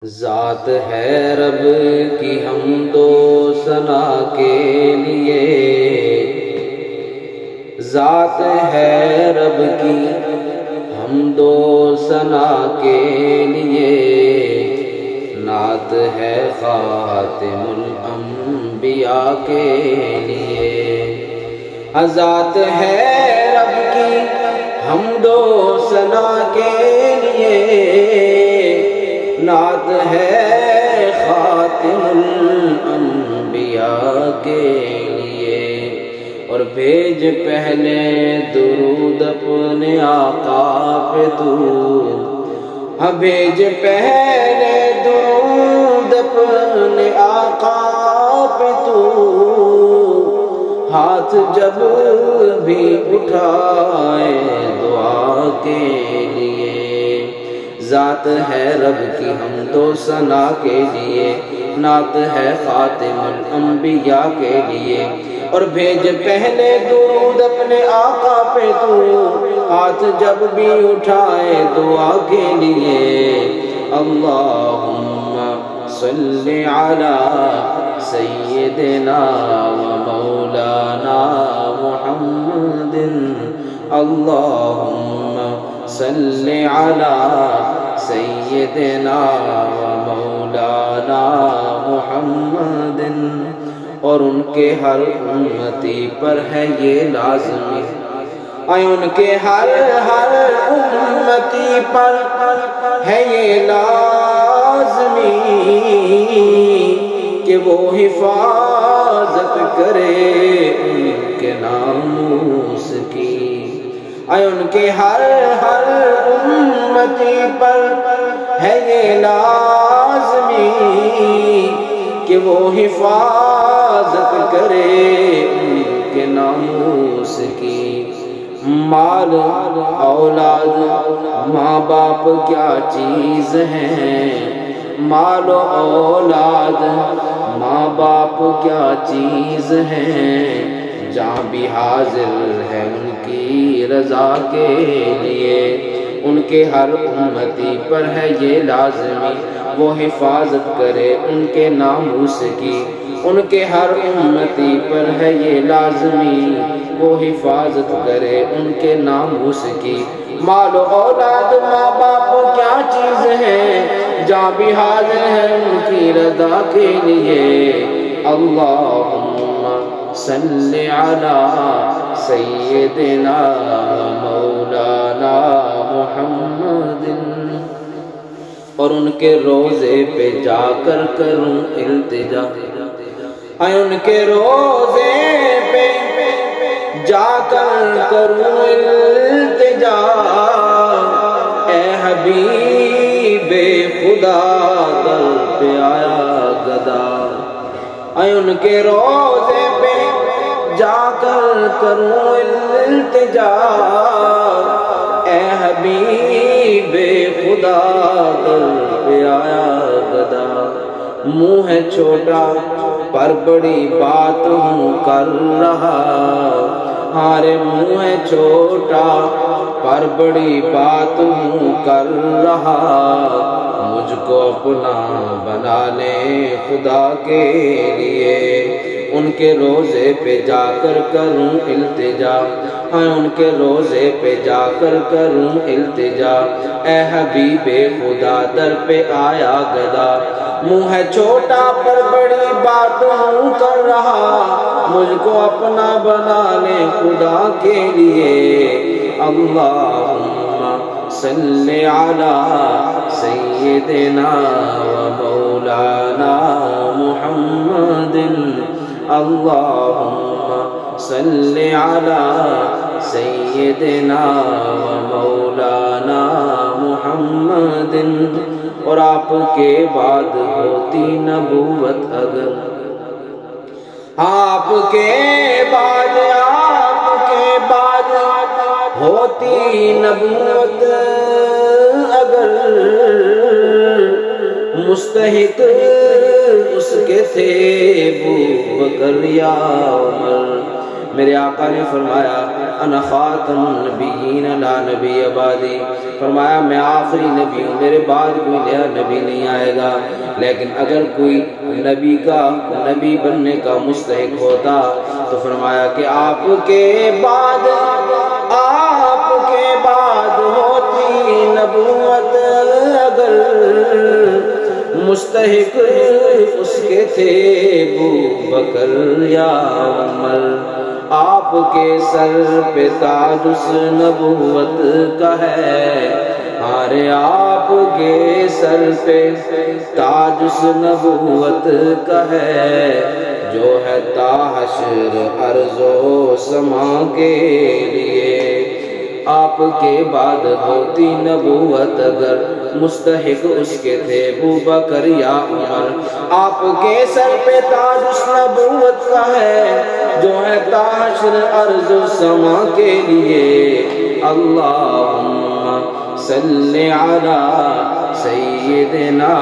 ذات ہے رب کی حمد و ثنا کے لیے، ذات ہے رب کی حمد و ثنا کے لیے، نعت ہے خاتم الانبیاء کے لیے۔ ذات ہے رب کی حمد و ثنا کے لیے، نعت ہے خاتم الانبیاء کے لیے۔ اور بھیج پہلے درود اپنے آقا پہ تو، ہاں بھیج پہلے درود اپنے آقا پہ تو، ہاتھ جب بھی اٹھائے دعا کے لیے۔ ذات ہے رب کی حمد و ثنا کے لیے، نعت ہے خاتم الانبیاء کے لیے۔ اور بھیج پہلے درود اپنے آقا پہ تو، ہاتھ جب بھی اٹھائے دعا کے لیے۔ اللہم صلی علی سیدنا و مولانا محمد، اللہم صلی علی سیدنا و مولانا محمد۔ اور ان کے ہر امتی پر ہے یہ لازمی، ان کے ہر امتی پر ہے یہ لازمی کہ وہ حفاظت کرے ان کے ناموس کی۔ ان کے ہر امتی پر ہے یہ لازمی کہ وہ حفاظت کرے ان کے ناموس کی۔ مال اولاد ماں باپ کیا چیز ہیں، مال و اولاد ماں باپ کیا چیز ہیں، جہاں بھی حاضر ہے ان کی رضا کے لیے۔ ان کے ہر امتی پر ہے یہ لازمی وہ حفاظت کرے ان کے ناموس کی۔ ان کے ہر امتی پر ہے یہ لازمی وہ حفاظت کرے ان کے ناموس کی۔ مال و اولاد ماں باپ کیا چیز ہے، جہاں بھی حاضر ہے ان کی رضا کے لیے۔ اللہم صلی علی سیدنا مولانا محمد۔ اور ان کے روضے پہ جا کر کروں التجا، ان کے روضے پہ جا کر کروں التجا، اے حبیب خدا در پہ آیا گدا۔ ان کے روضے پہ جا کر کروں التجا، اے حبیب خدا در پہ آیا گدا۔ منہ ہے چھوٹا پر بڑی بات ہوں کر رہا، ہارے منہ ہے چھوٹا پر بڑی بات ہوں کر رہا، مجھ کو اپنا بنا لے خدا کے لیے۔ ان کے روضے پہ جا کر کروں التجا، ہاں ان کے روضے پہ جا کر کروں التجا، اے حبیب خدا در پہ آیا گدا۔ منہ ہے چھوٹا پر بڑی باتوں کر رہا، مجھ کو اپنا بنا لے خدا کے لیے۔ اللہم صلی علی سیدنا و مولانا محمد، اللہم صلی علی سیدنا و مولانا محمد۔ اور آپ کے بعد ہوتی نبوت اگر، آپ کے بعد ہوتی نبوت اگر، مستحق اس کے تھے ابو بکر یا عمر۔ میرے آقا نے فرمایا انا خاتم النبیین لا نبی بعدی، فرمایا میں آخری نبی ہوں، میرے بعد کوئی نیا نبی نہیں آئے گا۔ لیکن اگر کوئی نبی بننے کا مستحق ہوتا تو فرمایا کہ آپ کے بعد ہوتی نبوت، اگر مستحق اس کے تھے ابوبکر یا عمر، آپ کے سر پہ تاج اس نبوت کا ہے، ہارے آپ کے سر پہ تاج اس نبوت کا ہے، جو ہے تا حشر ارض و سما کے لیے۔ آپ کے بعد ہوتی نبوت اگر مستحق اس کے تھے ابوبکر یا عمر، آپ کے سر پہ تاج اس نبوت کا ہے، جو ہے تا حشر ارض و سما کے لیے۔ اللہم صلی علی سیدنا